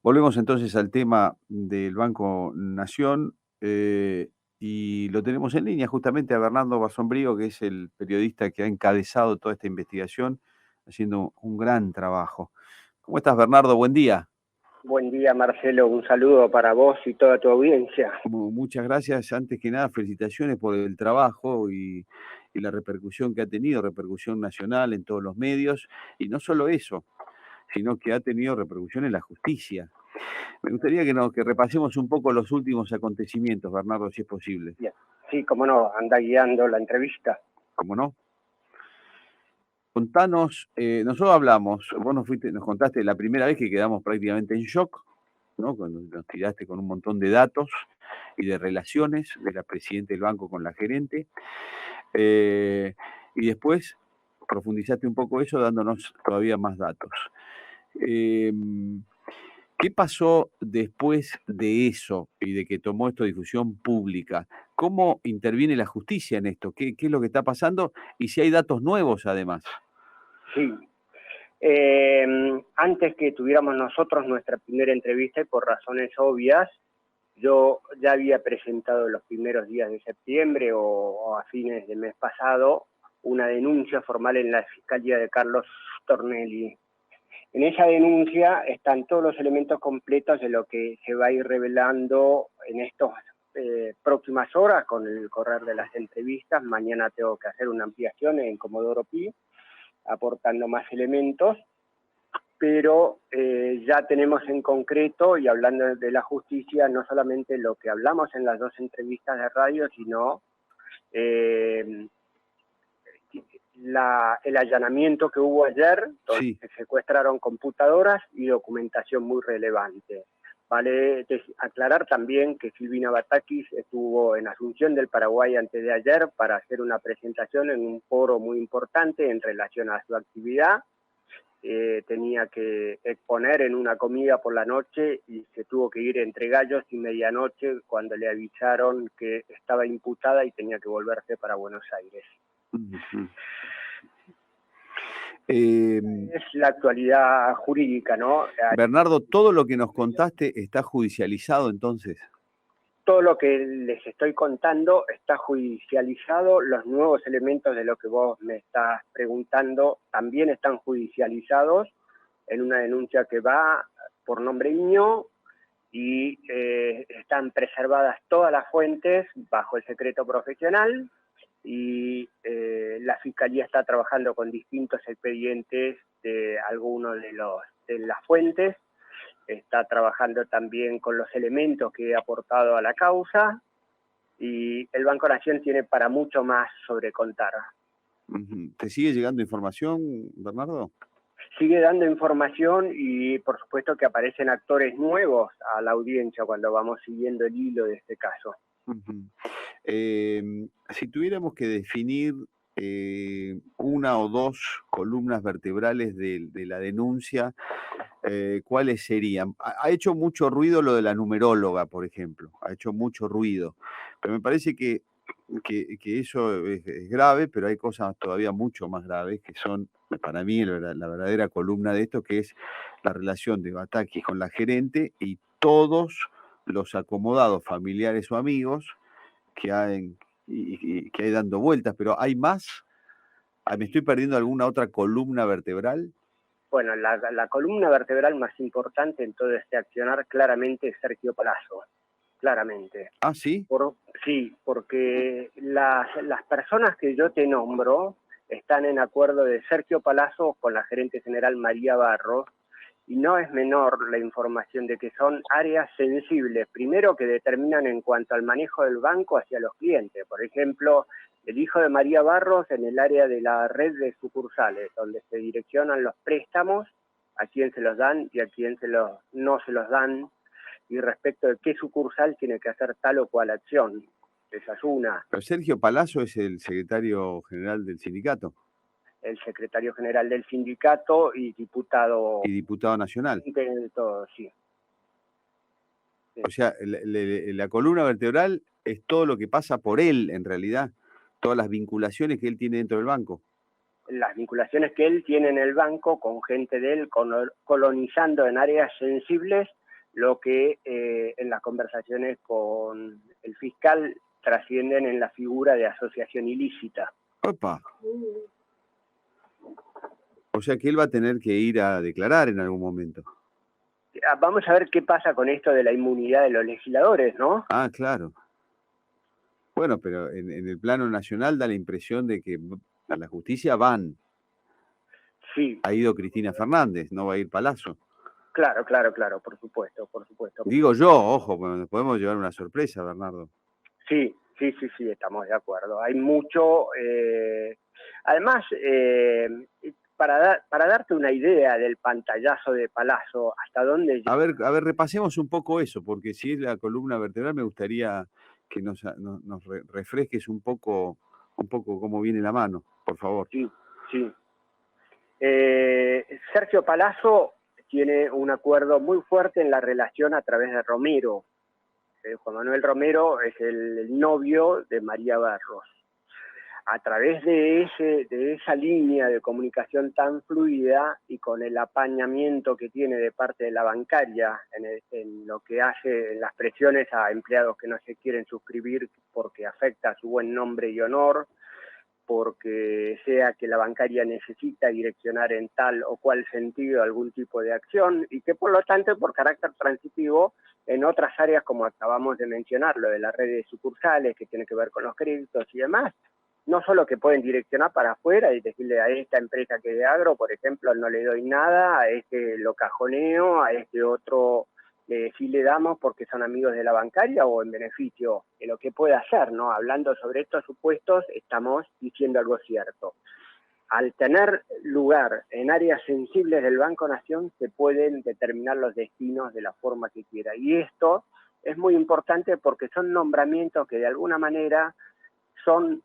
Volvemos entonces al tema del Banco Nación, y lo tenemos en línea justamente a Bernardo Basombrío, que es el periodista que ha encabezado toda esta investigación, haciendo un gran trabajo. ¿Cómo estás, Bernardo? Buen día. Buen día, Marcelo. Un saludo para vos y toda tu audiencia. Muchas gracias. Antes que nada, felicitaciones por el trabajo y la repercusión que ha tenido, repercusión nacional en todos los medios. Y no solo eso, sino que ha tenido repercusión en la justicia. Me gustaría que repasemos un poco los últimos acontecimientos, Bernardo, si es posible. Bien. Sí, cómo no, anda guiando la entrevista. ¿Cómo no? Contanos, nosotros hablamos, vos nos contaste la primera vez que quedamos prácticamente en shock, ¿no? Cuando nos tiraste con un montón de datos y de relaciones de la presidenta del banco con la gerente. Y después profundizaste un poco eso dándonos todavía más datos. Eh, ¿Qué pasó después de eso y de que tomó esto difusión pública? ¿Cómo interviene la justicia en esto? ¿Qué es lo que está pasando? Y si hay datos nuevos además. Sí. Antes que tuviéramos nosotros nuestra primera entrevista, y por razones obvias, yo ya había presentado en los primeros días de septiembre o a fines del mes pasado una denuncia formal en la Fiscalía de Carlos Tornelli. En esa denuncia están todos los elementos completos de lo que se va a ir revelando en estas próximas horas con el correr de las entrevistas. Mañana tengo que hacer una ampliación en Comodoro Pi, aportando más elementos, pero ya tenemos en concreto, y hablando de la justicia, no solamente lo que hablamos en las dos entrevistas de radio, sino el allanamiento que hubo ayer, donde Sí. se secuestraron computadoras y documentación muy relevante. Vale aclarar también que Silvina Batakis estuvo en Asunción del Paraguay antes de ayer para hacer una presentación en un foro muy importante en relación a su actividad. Tenía que exponer en una comida por la noche y se tuvo que ir entre gallos y medianoche cuando le avisaron que estaba imputada y tenía que volverse para Buenos Aires. Uh-huh. Es la actualidad jurídica, ¿no? Bernardo, todo lo que nos contaste está judicializado entonces. Todo lo que les estoy contando está judicializado, los nuevos elementos de lo que vos me estás preguntando también están judicializados en una denuncia que va por nombre mío y están preservadas todas las fuentes bajo el secreto profesional y la Fiscalía está trabajando con distintos expedientes de algunos de las fuentes. Está trabajando también con los elementos que he aportado a la causa y el Banco Nación tiene para mucho más sobre contar. Uh-huh. ¿Te sigue llegando información, Bernardo? Sigue dando información y por supuesto que aparecen actores nuevos a la audiencia cuando vamos siguiendo el hilo de este caso. Uh-huh. Si tuviéramos que definir una o dos columnas vertebrales de la denuncia, ¿cuáles serían? Ha hecho mucho ruido lo de la numeróloga, por ejemplo, ha hecho mucho ruido, pero me parece que eso es grave, pero hay cosas todavía mucho más graves que son, para mí, la verdadera columna de esto, que es la relación de Batakis con la gerente y todos los acomodados familiares o amigos que hay, que hay dando vueltas, pero ¿hay más? ¿Me estoy perdiendo alguna otra columna vertebral? Bueno, la columna vertebral más importante en todo este accionar claramente es Sergio Palazzo, claramente. Ah, ¿sí? Sí, porque las personas que yo te nombro están en acuerdo de Sergio Palazzo con la gerente general María Barros, y no es menor la información de que son áreas sensibles, primero que determinan en cuanto al manejo del banco hacia los clientes. Por ejemplo, el hijo de María Barros en el área de la red de sucursales, donde se direccionan los préstamos, a quién se los dan y a quién no se los dan, y respecto de qué sucursal tiene que hacer tal o cual acción. Esa es una. Pero Sergio Palazzo es el secretario general del sindicato. El secretario general del sindicato y diputado. Y diputado nacional. De todo, sí. O sea, la columna vertebral es todo lo que pasa por él, en realidad, todas las vinculaciones que él tiene dentro del banco. Las vinculaciones que él tiene en el banco con gente de él colonizando en áreas sensibles lo que en las conversaciones con el fiscal trascienden en la figura de asociación ilícita. Opa. O sea que él va a tener que ir a declarar en algún momento. Vamos a ver qué pasa con esto de la inmunidad de los legisladores, ¿no? Ah, claro. Bueno, pero en el plano nacional da la impresión de que a la justicia van. Sí, Ha ido Cristina Fernández, no va a ir Palazzo. claro, por supuesto, por supuesto. Digo yo, ojo, nos podemos llevar una sorpresa, Bernardo. Sí, estamos de acuerdo. Hay mucho, además, para darte una idea del pantallazo de Palazzo, hasta dónde... A ver, repasemos un poco eso, porque si es la columna vertebral, me gustaría que nos refresques un poco cómo viene la mano, por favor. Sí. Sergio Palazzo tiene un acuerdo muy fuerte en la relación a través de Romero. Juan Manuel Romero es el novio de María Barros. A través de esa línea de comunicación tan fluida y con el apañamiento que tiene de parte de la bancaria en lo que hace en las presiones a empleados que no se quieren suscribir porque afecta a su buen nombre y honor, porque sea que la bancaria necesita direccionar en tal o cual sentido algún tipo de acción y que por lo tanto por carácter transitivo en otras áreas como acabamos de mencionar, lo de las redes sucursales que tiene que ver con los créditos y demás, no solo que pueden direccionar para afuera y decirle a esta empresa que es de agro, por ejemplo, no le doy nada, a este lo cajoneo, a este otro sí le damos porque son amigos de la bancaria o en beneficio de lo que pueda hacer, ¿no? Hablando sobre estos supuestos, estamos diciendo algo cierto. Al tener lugar en áreas sensibles del Banco Nación, se pueden determinar los destinos de la forma que quiera. Y esto es muy importante porque son nombramientos que de alguna manera son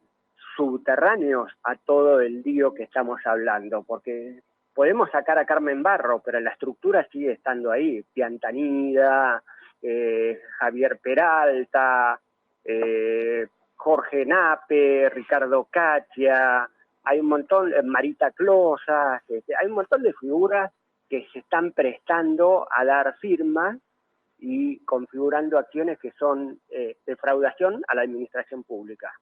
subterráneos a todo el lío que estamos hablando, porque podemos sacar a Carmen Barro, pero la estructura sigue estando ahí, Piantanida, Javier Peralta, Jorge Nape, Ricardo Catia, hay un montón, Marita Closas, hay un montón de figuras que se están prestando a dar firmas y configurando acciones que son defraudación a la administración pública.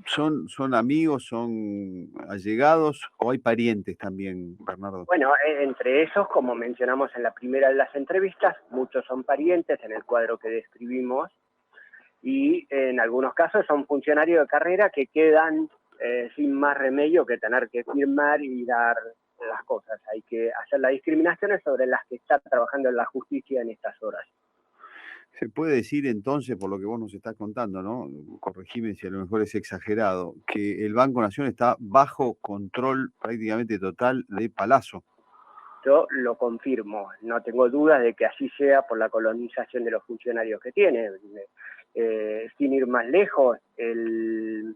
¿Son amigos, son allegados o hay parientes también, Bernardo? Bueno, entre esos, como mencionamos en la primera de las entrevistas, muchos son parientes en el cuadro que describimos y en algunos casos son funcionarios de carrera que quedan sin más remedio que tener que firmar y dar las cosas. Hay que hacer las discriminaciones sobre las que está trabajando la justicia en estas horas. Se puede decir entonces, por lo que vos nos estás contando, ¿no? Corregime si a lo mejor es exagerado, que el Banco Nación está bajo control prácticamente total de Palazzo. Yo lo confirmo, no tengo dudas de que así sea por la colonización de los funcionarios que tiene. Sin ir más lejos, ¿te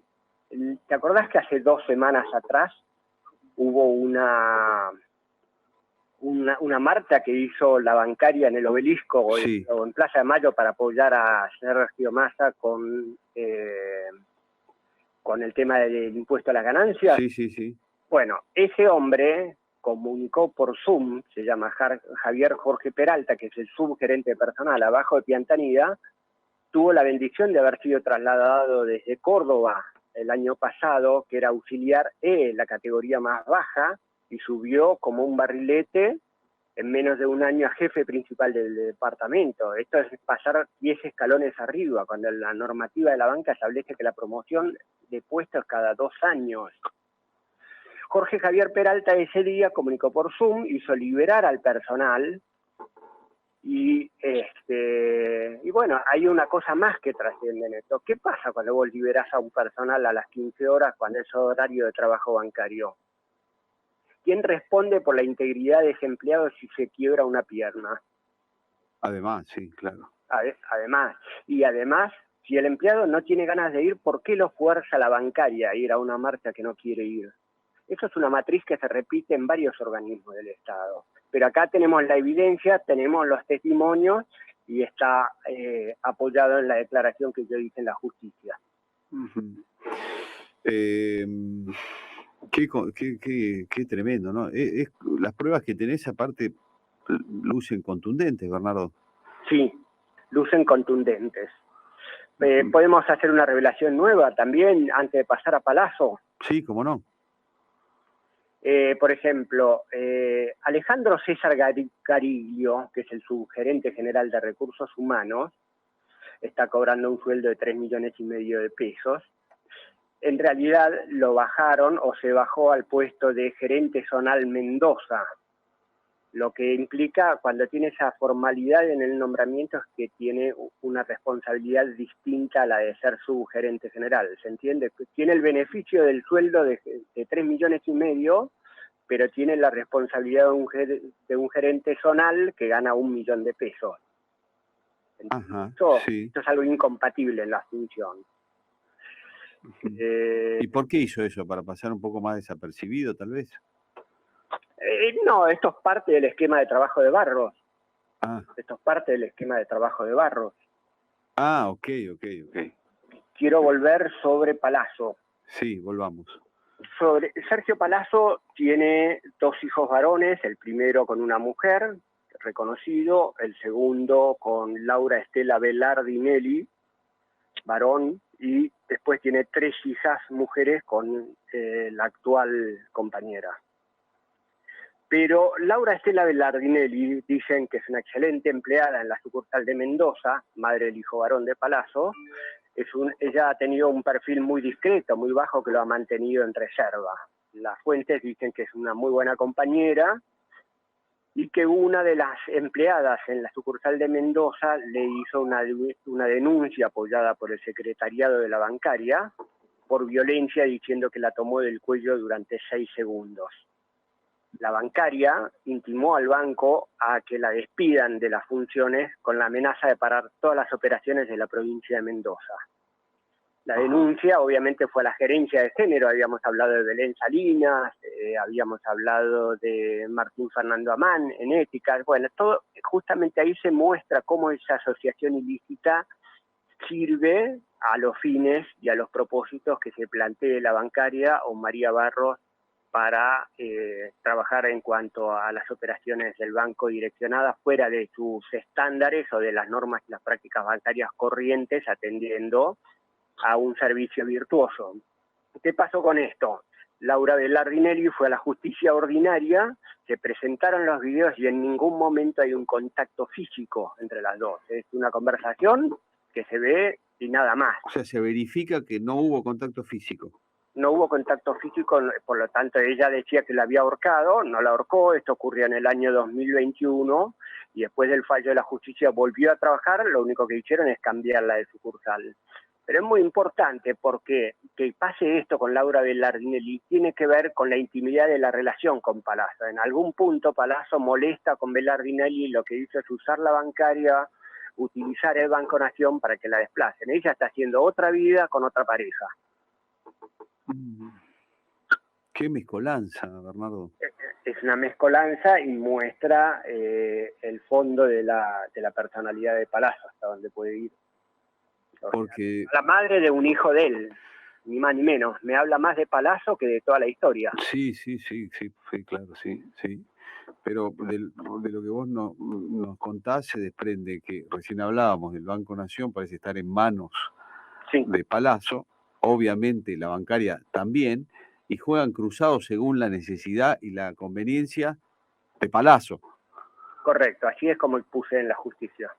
acordás que hace 2 semanas atrás hubo una marcha que hizo la bancaria en el Obelisco sí, o en Plaza de Mayo para apoyar a Sergio Massa con el tema del impuesto a las ganancias? Sí. Bueno, ese hombre comunicó por Zoom, se llama Javier Jorge Peralta, que es el subgerente personal abajo de Piantanida, tuvo la bendición de haber sido trasladado desde Córdoba el año pasado, que era auxiliar la categoría más baja, y subió como un barrilete en menos de un año a jefe principal del departamento. Esto es pasar 10 escalones arriba, cuando la normativa de la banca establece que la promoción de puestos cada 2 años. Jorge Javier Peralta ese día comunicó por Zoom, hizo liberar al personal y bueno, hay una cosa más que trasciende en esto. ¿Qué pasa cuando vos liberás a un personal a las 15 horas cuando es horario de trabajo bancario? ¿Quién responde por la integridad de ese empleado si se quiebra una pierna? Además, sí, claro. Además, si el empleado no tiene ganas de ir, ¿por qué lo fuerza la bancaria a ir a una marcha que no quiere ir? Eso es una matriz que se repite en varios organismos del Estado. Pero acá tenemos la evidencia, tenemos los testimonios y está apoyado en la declaración que yo hice en la justicia. Uh-huh. Qué tremendo, ¿no? Las pruebas que tenés aparte lucen contundentes, Bernardo. Sí, lucen contundentes. ¿Podemos hacer una revelación nueva también antes de pasar a Palazzo? Sí, cómo no. Por ejemplo, Alejandro César Gariglio, que es el subgerente general de Recursos Humanos, está cobrando un sueldo de 3,5 millones de pesos. En realidad lo bajaron o se bajó al puesto de gerente zonal Mendoza, lo que implica, cuando tiene esa formalidad en el nombramiento, es que tiene una responsabilidad distinta a la de ser subgerente general, ¿se entiende? Tiene el beneficio del sueldo de 3,5 millones, pero tiene la responsabilidad de un gerente zonal que gana 1 millón de pesos. Ajá, sí. Esto es algo incompatible en la función. ¿Y por qué hizo eso? ¿Para pasar un poco más desapercibido, tal vez? No, esto es parte del esquema de trabajo de Barros. Ah. Esto es parte del esquema de trabajo de Barros. Ah, ok. Quiero volver sobre Palazzo. Sí, volvamos. Sergio Palazzo tiene 2 hijos varones, el primero con una mujer, reconocido, el segundo con Laura Estela Belardinelli, varón, y después tiene 3 hijas mujeres con la actual compañera. Pero Laura Estela Belardinelli, dicen que es una excelente empleada en la sucursal de Mendoza, madre del hijo varón de Palazzo. Ella ha tenido un perfil muy discreto, muy bajo, que lo ha mantenido en reserva. Las fuentes dicen que es una muy buena compañera y que una de las empleadas en la sucursal de Mendoza le hizo una denuncia apoyada por el secretariado de la bancaria por violencia, diciendo que la tomó del cuello durante 6 segundos. La bancaria intimó al banco a que la despidan de las funciones con la amenaza de parar todas las operaciones de la provincia de Mendoza. La denuncia obviamente fue a la gerencia de género, habíamos hablado de Belén Salinas, habíamos hablado de Martín Fernando Amán en ética, bueno, todo justamente ahí se muestra cómo esa asociación ilícita sirve a los fines y a los propósitos que se plantee la bancaria o María Barros para trabajar en cuanto a las operaciones del banco direccionadas fuera de sus estándares o de las normas y las prácticas bancarias corrientes, atendiendo a un servicio virtuoso. ¿Qué pasó con esto? Laura Belardinelli fue a la justicia ordinaria, se presentaron los videos y en ningún momento hay un contacto físico entre las dos. Es una conversación que se ve y nada más. O sea, se verifica que no hubo contacto físico. No hubo contacto físico, por lo tanto ella decía que la había ahorcado, no la ahorcó, esto ocurrió en el año 2021 y después del fallo de la justicia volvió a trabajar, lo único que hicieron es cambiarla de sucursal. Pero es muy importante porque que pase esto con Laura Belardinelli tiene que ver con la intimidad de la relación con Palazzo. En algún punto Palazzo molesta con Belardinelli y lo que hizo es usar la bancaria, utilizar el Banco Nación para que la desplacen. Ella está haciendo otra vida con otra pareja. Qué mezcolanza, Bernardo. Es una mezcolanza y muestra el fondo de la personalidad de Palazzo, hasta donde puede ir. Porque La madre de un hijo de él, ni más ni menos. Me habla más de Palazzo que de toda la historia. Sí, claro, sí. Pero de lo que vos nos contás se desprende que recién hablábamos del Banco Nación, parece estar en manos de Palazzo, obviamente la bancaria también, y juegan cruzados según la necesidad y la conveniencia de Palazzo. Correcto, así es como puse en la justicia.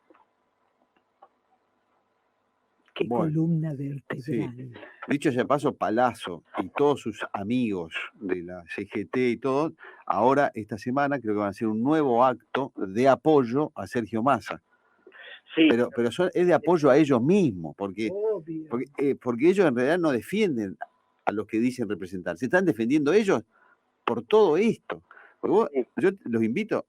Qué columna vertebral. Sí. Dicho sea de paso, Palazzo y todos sus amigos de la CGT y todo, ahora esta semana creo que van a hacer un nuevo acto de apoyo a Sergio Massa. Sí. Pero es de apoyo a ellos mismos, porque ellos en realidad no defienden a los que dicen representar, se están defendiendo ellos por todo esto. Yo los invito,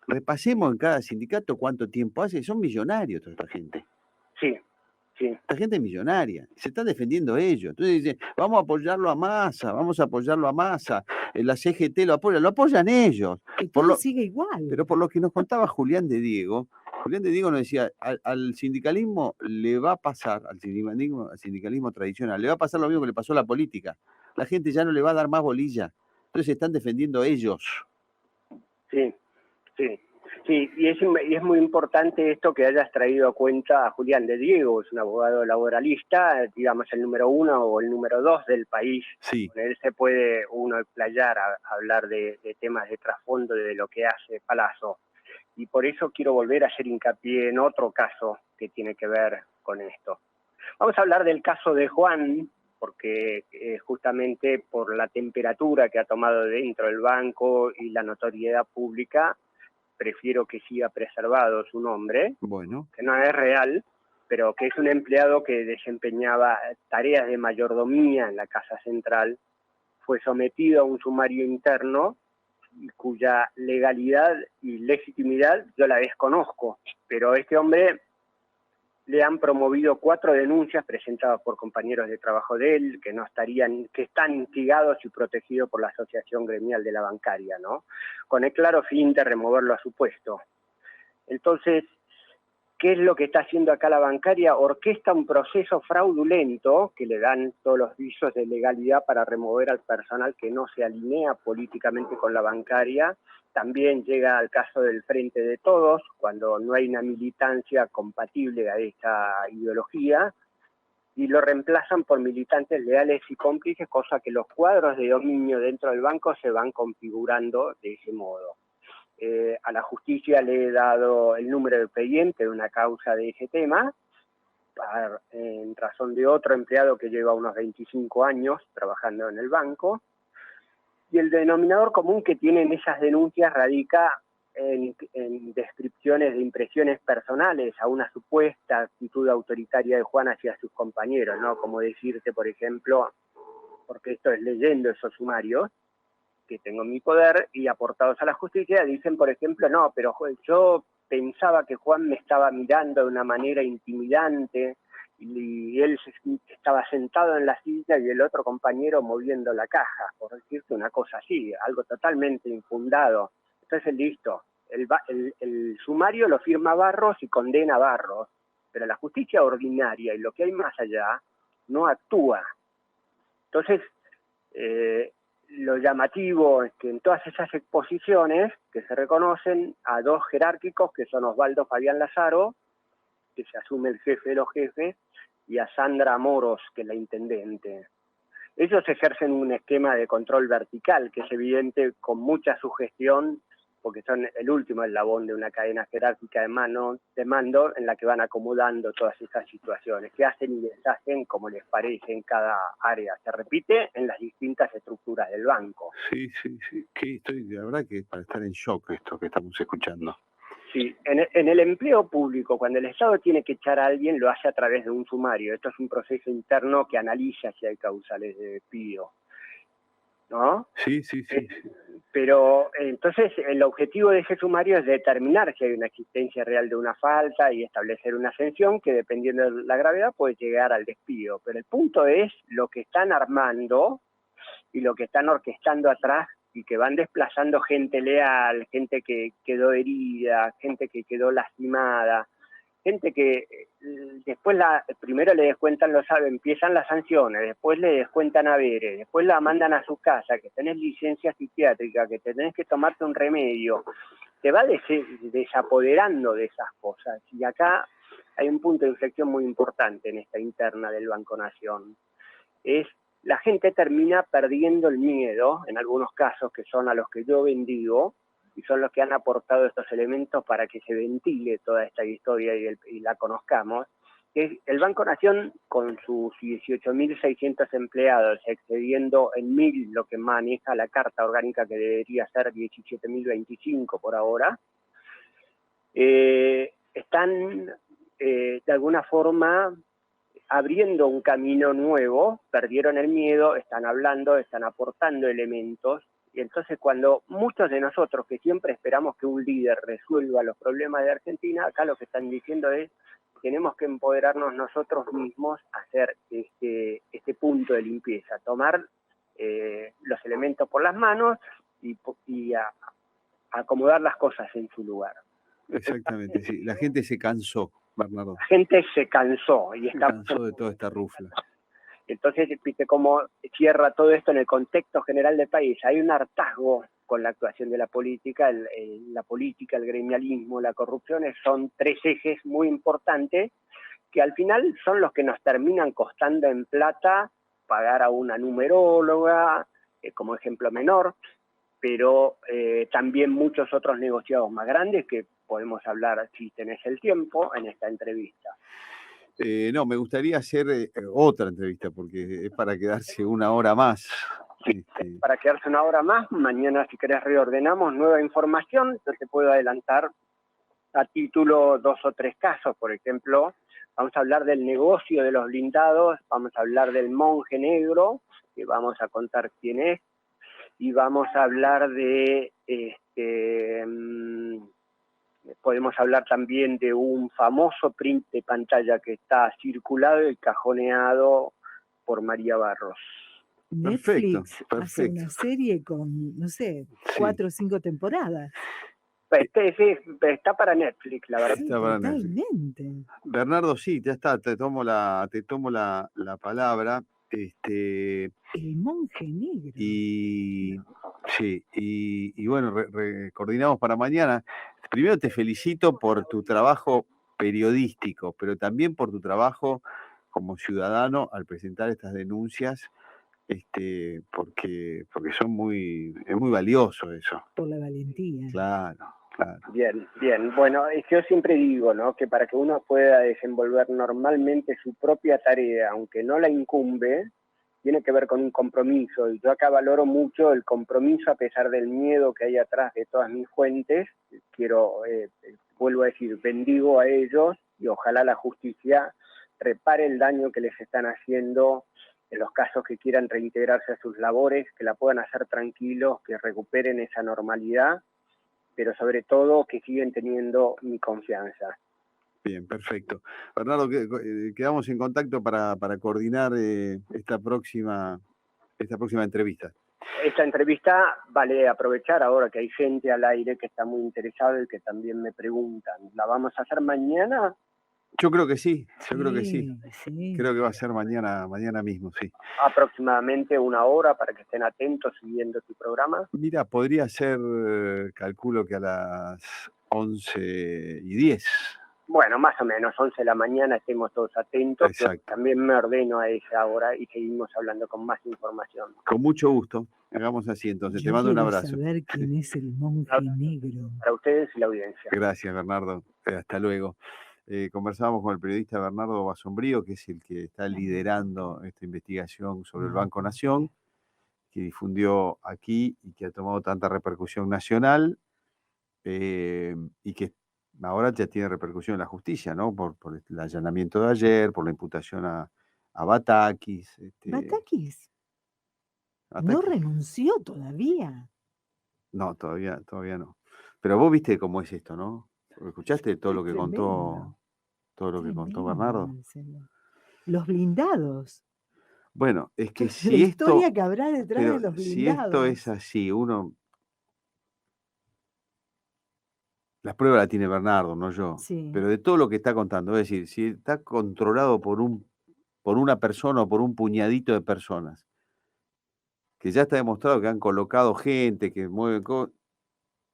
repasemos en cada sindicato cuánto tiempo hace, son millonarios toda esta gente. Sí. Esta gente es millonaria, se están defendiendo ellos. Entonces dicen, vamos a apoyarlo a Massa, la CGT lo apoyan ellos. Que todo sigue igual. Pero por lo que nos contaba Julián de Diego nos decía, al sindicalismo le va a pasar, al sindicalismo tradicional, le va a pasar lo mismo que le pasó a la política. La gente ya no le va a dar más bolilla. Entonces se están defendiendo ellos. Sí. Sí, y es muy importante esto que hayas traído a cuenta a Julián de Diego, es un abogado laboralista, digamos el número 1 o el número 2 del país. Sí. Con él se puede uno explayar a hablar de temas de trasfondo de lo que hace Palazzo. Y por eso quiero volver a hacer hincapié en otro caso que tiene que ver con esto. Vamos a hablar del caso de Juan, porque justamente por la temperatura que ha tomado dentro del banco y la notoriedad pública, prefiero que siga preservado su nombre, bueno, que no es real, pero que es un empleado que desempeñaba tareas de mayordomía en la Casa Central, fue sometido a un sumario interno cuya legalidad y legitimidad yo la desconozco, pero a este hombre le han promovido 4 denuncias presentadas por compañeros de trabajo de él, que están instigados y protegidos por la Asociación Gremial de la Bancaria, ¿no? Con el claro fin de removerlo a su puesto. Entonces, ¿qué es lo que está haciendo acá la bancaria? Orquesta un proceso fraudulento que le dan todos los visos de legalidad para remover al personal que no se alinea políticamente con la bancaria. También llega al caso del Frente de Todos, cuando no hay una militancia compatible a esta ideología, y lo reemplazan por militantes leales y cómplices, cosa que los cuadros de dominio dentro del banco se van configurando de ese modo. A la justicia le he dado el número de expediente de una causa de ese tema, en razón de otro empleado que lleva unos 25 años trabajando en el banco, y el denominador común que tienen esas denuncias radica en descripciones de impresiones personales a una supuesta actitud autoritaria de Juan hacia sus compañeros, ¿no? Como decirte, por ejemplo, porque esto es leyendo esos sumarios que tengo en mi poder y aportados a la justicia, dicen, por ejemplo, no, pero yo pensaba que Juan me estaba mirando de una manera intimidante y él estaba sentado en la silla y el otro compañero moviendo la caja, por decirte una cosa así, algo totalmente infundado. Entonces, listo, el sumario lo firma Barros y condena a Barros, pero la justicia ordinaria y lo que hay más allá no actúa. Entonces, lo llamativo es que en todas esas exposiciones que se reconocen a 2 jerárquicos, que son Osvaldo Fabián Lazaro, que se asume el jefe de los jefes, y a Sandra Moros, que es la intendente. Ellos ejercen un esquema de control vertical, que es evidente con mucha sugestión, porque son el último eslabón de una cadena jerárquica de mando en la que van acomodando todas esas situaciones, que hacen y deshacen como les parece en cada área. Se repite en las distintas estructuras del banco. Sí. La verdad que para estar en shock esto que estamos escuchando. Sí, en el empleo público, cuando el Estado tiene que echar a alguien, lo hace a través de un sumario. Esto es un proceso interno que analiza si hay causales de despido, ¿no? Sí. Pero entonces el objetivo de ese sumario es determinar si hay una existencia real de una falta y establecer una sanción que, dependiendo de la gravedad, puede llegar al despido. Pero el punto es lo que están armando y lo que están orquestando atrás, y que van desplazando gente leal, gente que quedó herida, gente que quedó lastimada, gente que después primero le descuentan empiezan las sanciones, después le descuentan haberes, después la mandan a su casa, que tenés licencia psiquiátrica, que tenés que tomarte un remedio, te va desapoderando de esas cosas. Y acá hay un punto de inflexión muy importante en esta interna del Banco Nación. La gente termina perdiendo el miedo, en algunos casos que son a los que yo bendigo, y son los que han aportado estos elementos para que se ventile toda esta historia y la conozcamos, que el Banco Nación, con sus 18.600 empleados, excediendo en 1.000 lo que maneja la Carta Orgánica, que debería ser 17.025 por ahora, están de alguna forma abriendo un camino nuevo, perdieron el miedo, están hablando, están aportando elementos, y entonces cuando muchos de nosotros que siempre esperamos que un líder resuelva los problemas de Argentina, acá lo que están diciendo es tenemos que empoderarnos nosotros mismos a hacer este punto de limpieza, tomar los elementos por las manos y a acomodar las cosas en su lugar. Exactamente, sí. La gente se cansó, Bernardo. La gente se cansó y se cansó de toda esta rufla. Entonces, viste cómo cierra todo esto en el contexto general del país. Hay un hartazgo con la actuación de la política, la política, el gremialismo, la corrupción, son tres ejes muy importantes que al final son los que nos terminan costando en plata pagar a una numeróloga, como ejemplo menor, pero también muchos otros negociados más grandes que podemos hablar, si tenés el tiempo, en esta entrevista. No, me gustaría hacer otra entrevista porque es para quedarse una hora más. Sí, para quedarse una hora más, mañana si querés reordenamos nueva información, yo te puedo adelantar a título 2 o 3 casos, por ejemplo, vamos a hablar del negocio de los blindados, vamos a hablar del monje negro, que vamos a contar quién es, y vamos a hablar de, podemos hablar también de un famoso print de pantalla que está circulado y cajoneado por María Barros. Netflix hace una serie con, no sé, 4 o 5 temporadas. Está para Netflix, la verdad. Sí, totalmente. Bernardo, sí, ya está, te tomo la palabra. El monje negro. Y bueno, coordinamos para mañana. Primero te felicito por tu trabajo periodístico, pero también por tu trabajo como ciudadano al presentar estas denuncias, porque es muy valioso eso. Por la valentía. Claro. Bien. Bueno, yo siempre digo, ¿no?, que para que uno pueda desenvolver normalmente su propia tarea, aunque no la incumbe, tiene que ver con un compromiso. Y yo acá valoro mucho el compromiso a pesar del miedo que hay atrás de todas mis fuentes. Vuelvo a decir, bendigo a ellos y ojalá la justicia repare el daño que les están haciendo en los casos que quieran reintegrarse a sus labores, que la puedan hacer tranquilos, que recuperen esa normalidad, pero sobre todo que siguen teniendo mi confianza. Bien, perfecto. Bernardo, quedamos en contacto para coordinar esta próxima entrevista. Esta entrevista vale aprovechar ahora que hay gente al aire que está muy interesada y que también me preguntan. ¿La vamos a hacer mañana? Yo creo que sí. Creo que va a ser mañana mismo, sí. Aproximadamente una hora para que estén atentos siguiendo tu programa. Mira, podría ser, calculo que a las 11:10. Bueno, más o menos, 11 de la mañana estemos todos atentos. Exacto. Yo también me ordeno a esa hora y seguimos hablando con más información. Con mucho gusto. Hagamos así entonces. Te mando un abrazo. Saber quién es el monje negro. Para ustedes y la audiencia. Gracias, Bernardo. Hasta luego. Conversábamos con el periodista Bernardo Basombrío, que es el que está liderando esta investigación sobre el Banco Nación, que difundió aquí y que ha tomado tanta repercusión nacional, y que ahora ya tiene repercusión en la justicia, ¿no? Por el allanamiento de ayer, por la imputación a Batakis. ¿Batakis? ¿No renunció todavía? No, todavía no. Pero vos viste cómo es esto, ¿no? ¿Escuchaste todo lo que contó Bernardo? Los blindados. Bueno, es que si la historia que habrá detrás de los blindados. Si esto es así, la prueba la tiene Bernardo, no yo. Sí. Pero de todo lo que está contando, es decir, si está controlado por una persona o por un puñadito de personas, que ya está demostrado que han colocado gente, que mueven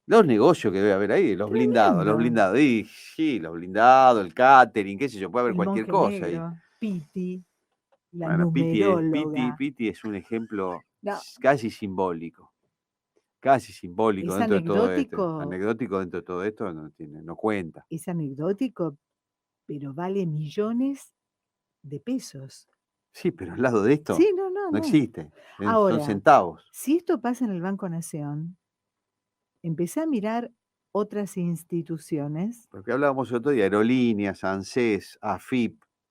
los negocios que debe haber ahí, los blindados, y sí, los blindados, el catering, qué sé yo, puede haber cualquier cosa ahí. Piti, la numeróloga. Piti es un ejemplo casi simbólico. Dentro de todo esto. Anecdótico dentro de todo esto no cuenta. Es anecdótico, pero vale millones de pesos. Sí, pero al lado de esto no existe. Ahora, son centavos. Si esto pasa en el Banco Nación, empecé a mirar otras instituciones. Porque hablábamos el otro día, aerolíneas, ANSES, AFIP,